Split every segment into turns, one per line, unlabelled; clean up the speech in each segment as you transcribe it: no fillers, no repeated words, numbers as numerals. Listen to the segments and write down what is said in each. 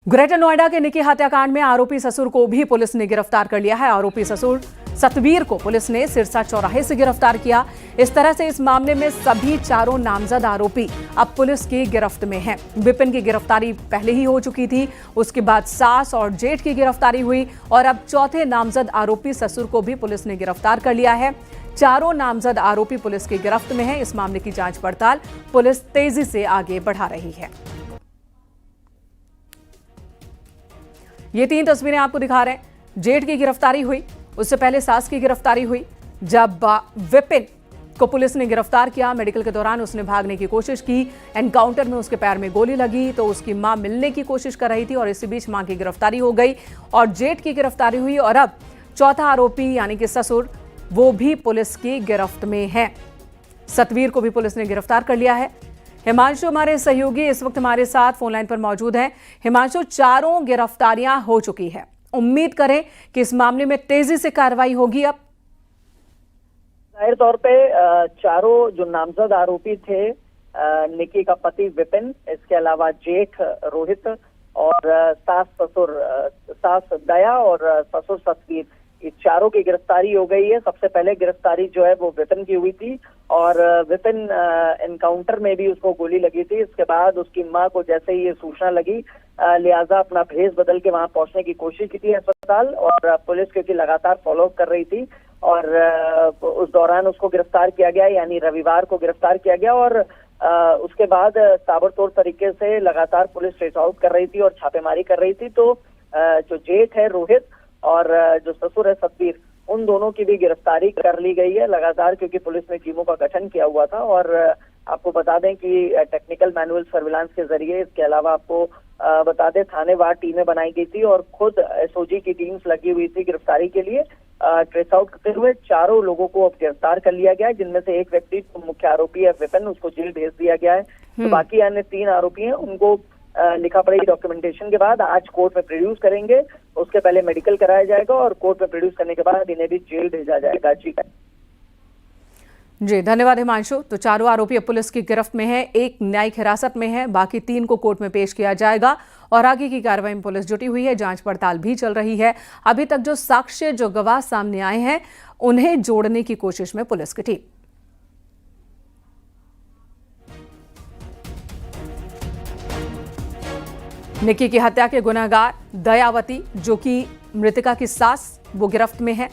Greater Noida के निकी हत्याकांड में आरोपी ससुर को भी पुलिस ने गिरफ्तार कर लिया है। आरोपी ससुर सतवीर को पुलिस ने सिरसा चौराहे से गिरफ्तार किया। इस तरह से इस मामले में सभी चारों नामजद आरोपी अब पुलिस की गिरफ्त में हैं। विपिन की गिरफ्तारी पहले ही हो चुकी थी, उसके बाद सास और जेठ की गिरफ्तारी हुई और अब चौथे नामजद आरोपी ससुर को भी पुलिस ने गिरफ्तार कर लिया है। चारों नामजद आरोपी पुलिस की गिरफ्त में हैं। इस मामले की जांच पड़ताल पुलिस तेजी से आगे बढ़ा रही है। ये 3 तस्वीरें आपको दिखा रहे हैं। जेठ की गिरफ्तारी हुई, उससे पहले सास की गिरफ्तारी हुई। जब विपिन को पुलिस ने गिरफ्तार किया, मेडिकल के दौरान उसने भागने की कोशिश की। एनकाउंटर में उसके पैर में गोली लगी तो उसकी मां मिलने की कोशिश कर रही थी और इसी बीच मां की गिरफ्तारी हो गई और जेठ की गिरफ्तारी हुई और अब चौथा आरोपी यानी कि ससुर, वो भी पुलिस की गिरफ्त में है। सतवीर को भी पुलिस ने गिरफ्तार कर लिया है। हिमांशु हमारे सहयोगी इस वक्त हमारे साथ फोन लाइन पर मौजूद हैं। हिमांशु, चारों गिरफ्तारियां हो चुकी है, उम्मीद करें कि इस मामले में तेजी से कार्रवाई होगी। अब
जाहिर तौर पे चारों जो नामजद आरोपी थे, निकी का पति विपिन, इसके अलावा जेठ रोहित और सास दया और ससुर सतवीर, इस चारों की गिरफ्तारी हो गई है। सबसे पहले गिरफ्तारी जो है वो विपिन की हुई थी और विपिन एनकाउंटर में भी उसको गोली लगी थी। इसके बाद उसकी मां को जैसे ही ये सूचना लगी, लिहाजा अपना भेष बदल के वहां पहुंचने की कोशिश की थी अस्पताल, और पुलिस क्योंकि लगातार फॉलोअप कर रही थी और उस दौरान उसको गिरफ्तार किया गया, यानी रविवार को गिरफ्तार किया गया। और उसके बाद ताबड़तोड़ तरीके से लगातार पुलिस ट्रेस आउट कर रही थी और छापेमारी कर रही थी। तो जो जेठ है रोहित और जो ससुर है सतवीर, उन दोनों की भी गिरफ्तारी कर ली गई है लगातार, क्योंकि पुलिस ने टीमों का गठन किया हुआ था। और आपको बता दें कि टेक्निकल मैनुअल सर्विलांस के जरिए, इसके अलावा आपको बता दें थानेवार टीमें बनाई गई थी और खुद एसओजी की टीम्स लगी हुई थी गिरफ्तारी के लिए। ट्रेस आउट करते हुए चारों लोगों को अब गिरफ्तार कर लिया गया है, जिनमें से एक व्यक्ति जो मुख्य आरोपी है विपिन, उसको जेल भेज दिया गया है। तो बाकी अन्य 3 आरोपी हैं, उनको लिखा पढ़ी डॉक्यूमेंटेशन के बाद आज कोर्ट में प्रोड्यूस करेंगे। उसके पहले मेडिकल कराया जाएगा और कोर्ट में प्रोड्यूस करने के बाद इन्हें भी जेल भेजा जाएगा।
जी धन्यवाद हिमांशु। तो चारों आरोपी अब पुलिस की गिरफ्त में है, एक न्यायिक हिरासत में है, बाकी 3 को कोर्ट में पेश किया जाएगा और आगे की कार्रवाई में पुलिस जुटी हुई है। जांच पड़ताल भी चल रही है। अभी तक जो साक्ष्य, जो गवाह सामने आए हैं, उन्हें जोड़ने की कोशिश में पुलिस की टीम। निकी की हत्या के गुनहगार दयावती, जो कि मृतका की सास, वो गिरफ्त में है।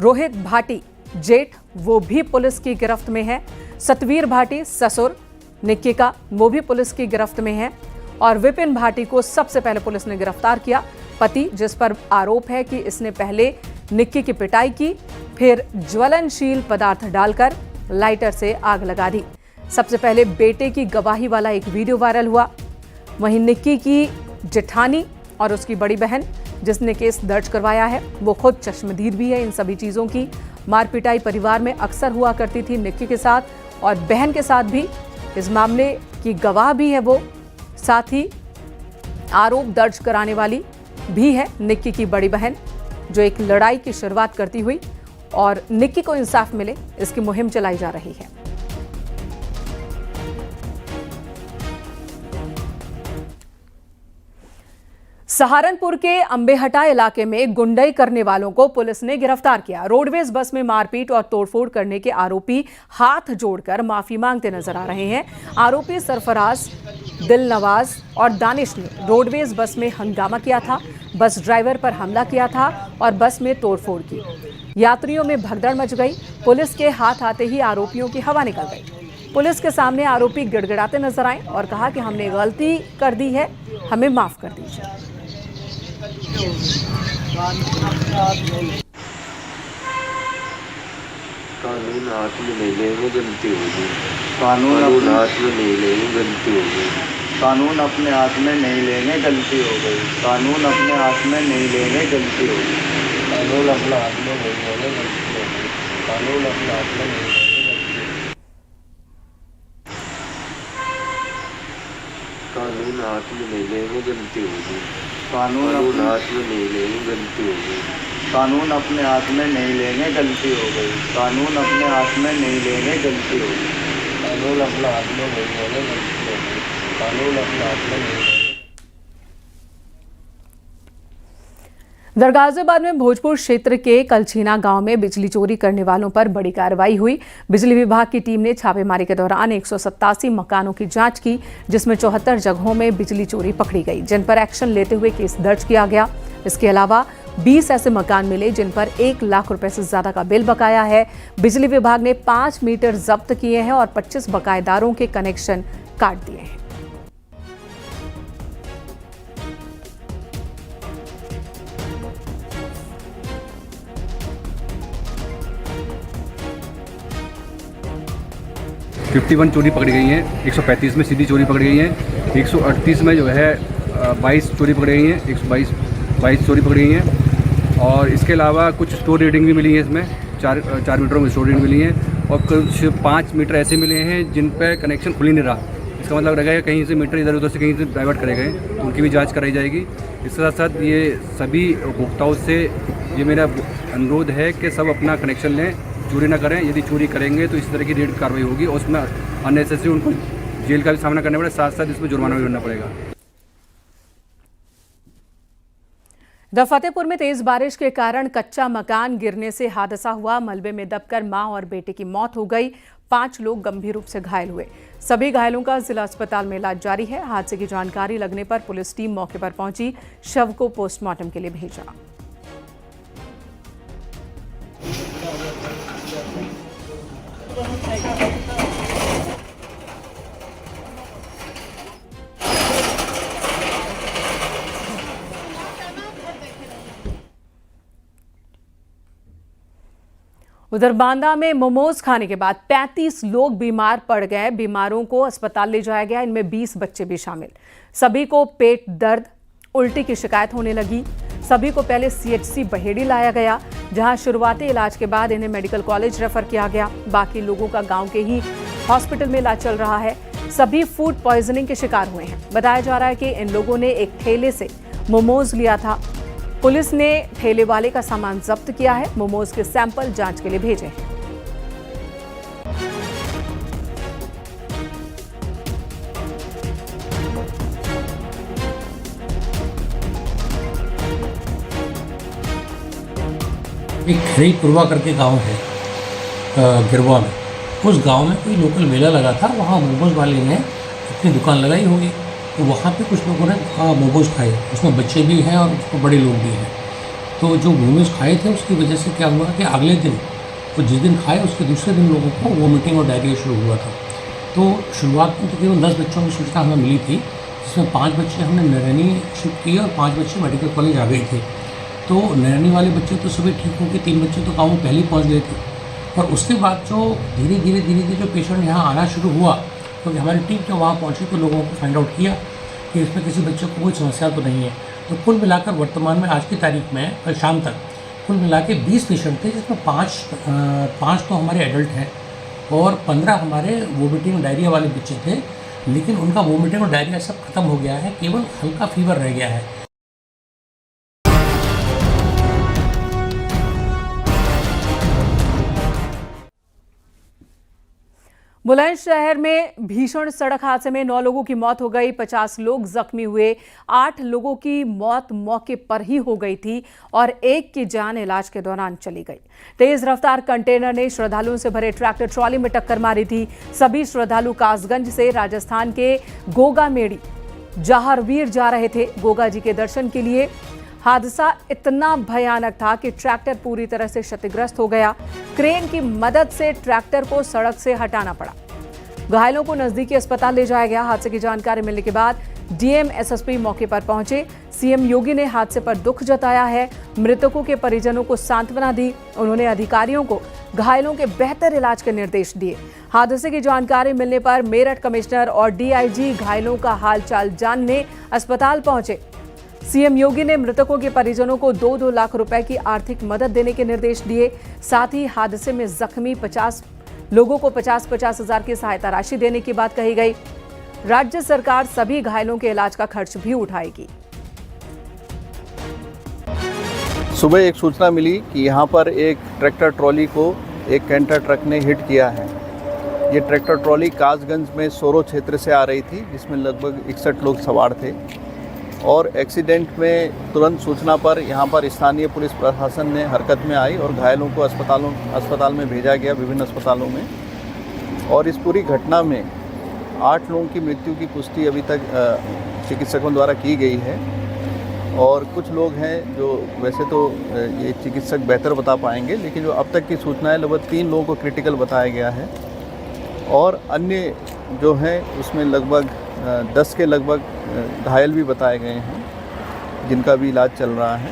रोहित भाटी जेठ, वो भी पुलिस की गिरफ्त में है। सतवीर भाटी ससुर निक्की का, वो भी पुलिस की गिरफ्त में है। और विपिन भाटी को सबसे पहले पुलिस ने गिरफ्तार किया, पति, जिस पर आरोप है कि इसने पहले निक्की की पिटाई की, फिर ज्वलनशील पदार्थ डालकर लाइटर से आग लगा दी। सबसे पहले बेटे की गवाही वाला एक वीडियो वायरल हुआ। वहीं निक्की की जेठानी और उसकी बड़ी बहन, जिसने केस दर्ज करवाया है, वो खुद चश्मदीद भी है इन सभी चीजों की। मारपिटाई परिवार में अक्सर हुआ करती थी निक्की के साथ और बहन के साथ भी। इस मामले की गवाह भी है वो, साथ ही आरोप दर्ज कराने वाली भी है निक्की की बड़ी बहन, जो एक लड़ाई की शुरुआत करती हुई और निक्की को इंसाफ मिले, इसकी मुहिम चलाई जा रही है। सहारनपुर के अंबेहटा इलाके में गुंडई करने वालों को पुलिस ने गिरफ्तार किया। रोडवेज बस में मारपीट और तोड़फोड़ करने के आरोपी हाथ जोड़कर माफी मांगते नजर आ रहे हैं। आरोपी सरफराज, दिलनवाज और दानिश ने रोडवेज बस में हंगामा किया था, बस ड्राइवर पर हमला किया था और बस में तोड़फोड़ की। यात्रियों में भगदड़ मच गई। पुलिस के हाथ आते ही आरोपियों की हवा निकल गई। पुलिस के सामने आरोपी गिड़गिड़ाते नजर आए और कहा कि हमने गलती कर दी है, हमें माफ कर दीजिए।
कानून हाथ में नहीं लेंगे, गलती होगी। कानून हाथ में नहीं लेंगे, गलती होगी।
कानून अपने हाथ में नहीं लेंगे, गलती हो गई। कानून अपने हाथ में नहीं लेंगे, गलती हो गई।
कानून अपने हाथ में नहीं लेंगे, गलती होगी। कानून अपने हाथ में नहीं लेंगे, कानून हाथ में नहीं लेंगे, गलती होगी।
कानून
हाथ में नहीं लेंगे, गलती होगी।
कानून अपने हाथ में नहीं लेंगे, गलती हो गई। कानून अपने हाथ में नहीं लेंगे, गलती हो गई।
कानून अपने हाथ में नहीं लेंगे, गलती होगी। कानून अपने हाथ में नहीं लेंगे।
इधर गाजियाबाद में भोजपुर क्षेत्र के कलछीना गांव में बिजली चोरी करने वालों पर बड़ी कार्रवाई हुई। बिजली विभाग की टीम ने छापेमारी के दौरान 187 मकानों की जांच की, जिसमें 74 जगहों में बिजली चोरी पकड़ी गई, जिन पर एक्शन लेते हुए केस दर्ज किया गया। इसके अलावा 20 ऐसे मकान मिले जिन पर 1 लाख रुपए से ज्यादा का बिल बकाया है। बिजली विभाग ने 5 मीटर जब्त किए हैं और 25 बकायेदारों के कनेक्शन काट दिए हैं।
(51) चोरी पकड़ी गई हैं, 135 में सीधी चोरी पकड़ी गई हैं, 138 में जो है 22 चोरी पकड़ी गई हैं, 122 चोरी पकड़ी गई हैं। और इसके अलावा कुछ स्टोर रीडिंग भी मिली है, इसमें 4 मीटरों में स्टोर रीडिंग मिली है और कुछ 5 मीटर ऐसे मिले हैं जिन पर कनेक्शन खुल ही नहीं रहा। इसका मतलब रहेगा कहीं से मीटर इधर उधर से कहीं से डाइवर्ट करे गए, तो उनकी भी जाँच कराई जाएगी। इसके साथ साथ ये सभी उपभोक्ताओं से ये मेरा अनुरोध है कि सब अपना कनेक्शन लें, चोरी ना करें। यदि चोरी करेंगे तो इस तरह की रेड कार्रवाई होगी और उसमें अननेसेसरी उनको जेल का भी सामना करना पड़ेगा, साथ साथ इसमें जुर्माना भी भरना पड़ेगा।
फतेहपुर में तेज बारिश के कारण कच्चा मकान गिरने से हादसा हुआ। मलबे में दबकर मां और बेटे की मौत हो गई। 5 लोग गंभीर रूप से घायल हुए। सभी घायलों का जिला अस्पताल में इलाज जारी है। हादसे की जानकारी लगने पर पुलिस टीम मौके पर पहुंची, शव को पोस्टमार्टम के लिए भेजा। उधर बांदा में मोमोज खाने के बाद 35 लोग बीमार पड़ गए। बीमारों को अस्पताल ले जाया गया, इनमें 20 बच्चे भी शामिल। सभी को पेट दर्द, उल्टी की शिकायत होने लगी। सभी को पहले CHC बहेड़ी लाया गया, जहां शुरुआती इलाज के बाद इन्हें मेडिकल कॉलेज रेफर किया गया। बाकी लोगों का गांव के ही हॉस्पिटल में इलाज चल रहा है। सभी फूड पॉइजनिंग के शिकार हुए हैं। बताया जा रहा है कि इन लोगों ने एक ठेले से मोमोज लिया था। पुलिस ने ठेले वाले का सामान जब्त किया है। मोमोज के सैंपल जांच के लिए भेजे हैं।
एक खरीपुरवा करके गांव है गिरवा में। उस गांव में कोई लोकल मेला लगा था, वहाँ मोमोज वाले ने अपनी दुकान लगाई होगी, तो वहाँ पे कुछ लोगों ने मोमोज खाए। उसमें बच्चे भी हैं और उसमें बड़े लोग भी हैं। तो जो मोमोज खाए थे उसकी वजह से क्या हुआ कि अगले दिन, तो जिस दिन खाए उसके दूसरे दिन लोगों को वोमिटिंग और डायरिया शुरू हुआ था। तो शुरुआत में तकरीबन 10 बच्चों की सूचना हमें मिली थी, जिसमें 5 बच्चे हमने नैनी शिफ्ट किए और 5 बच्चे मेडिकल कॉलेज आ गए थे। तो नैनी वाले बच्चे तो सुबह ठीक हो गए, 3 बच्चे तो गाँव में पहले ही पहुँच गए थे। और उसके बाद जो धीरे धीरे जो पेशेंट यहाँ आना शुरू हुआ, क्योंकि हमारी टीम जब वहाँ पहुँची तो लोगों को फाइंड आउट किया कि इसमें किसी बच्चे को कोई समस्या तो नहीं है। तो कुल मिलाकर वर्तमान में आज की तारीख में कल शाम तक कुल मिला के 20 पेशेंट थे, जिसमें 5 तो हमारे एडल्ट हैं और 15 हमारे वोमिटिंग डायरिया वाले बच्चे थे। लेकिन उनका वोमिटिंग और डायरिया सब खत्म हो गया है, केवल हल्का फीवर रह गया है।
बुलंदशहर में भीषण सड़क हादसे में 9 लोगों की मौत हो गई, 50 लोग जख्मी हुए। 8 लोगों की मौत मौके पर ही हो गई थी और एक की जान इलाज के दौरान चली गई। तेज रफ्तार कंटेनर ने श्रद्धालुओं से भरे ट्रैक्टर ट्रॉली में टक्कर मारी थी। सभी श्रद्धालु कासगंज से राजस्थान के गोगा मेड़ी जहारवीर जा रहे थे। गोगा जी के दर्शन के लिए हादसा इतना भयानक था कि ट्रैक्टर पूरी तरह से क्षतिग्रस्त हो गया। क्रेन की मदद से ट्रैक्टर को सड़क से हटाना पड़ा। घायलों को नजदीकी अस्पताल ले जाया गया। हादसे की जानकारी मिलने के बाद डीएम एसएसपी मौके पर पहुंचे। सीएम योगी ने हादसे पर दुख जताया है। मृतकों के परिजनों को सांत्वना दी। उन्होंने अधिकारियों को घायलों के बेहतर इलाज के निर्देश दिए। हादसे की जानकारी मिलने पर मेरठ कमिश्नर और डीआईजी घायलों का हालचाल जानने अस्पताल पहुंचे। सीएम योगी ने मृतकों के परिजनों को 2-2 लाख रुपए की आर्थिक मदद देने के निर्देश दिए। साथ ही हादसे में जख्मी 50 लोगों को 50-50 हजार की सहायता राशि देने की बात कही गई। राज्य सरकार सभी घायलों के इलाज का खर्च भी उठाएगी।
सुबह एक सूचना मिली कि यहाँ पर एक ट्रैक्टर ट्रॉली को एक कैंटर ट्रक ने हिट किया है। ये ट्रैक्टर ट्रॉली कासगंज में सोरो क्षेत्र से आ रही थी, जिसमें लगभग 61 लोग सवार थे। और एक्सीडेंट में तुरंत सूचना पर यहाँ पर स्थानीय पुलिस प्रशासन ने हरकत में आई और घायलों को अस्पताल में भेजा गया, विभिन्न अस्पतालों में। और इस पूरी घटना में 8 लोगों की मृत्यु की पुष्टि अभी तक चिकित्सकों द्वारा की गई है। और कुछ लोग हैं जो वैसे तो ये चिकित्सक बेहतर बता पाएंगे, लेकिन जो अब तक की सूचना है लगभग 3 लोगों को क्रिटिकल बताया गया है और अन्य जो हैं उसमें लगभग 10 के लगभग घायल भी बताए गए हैं, जिनका भी इलाज चल रहा है।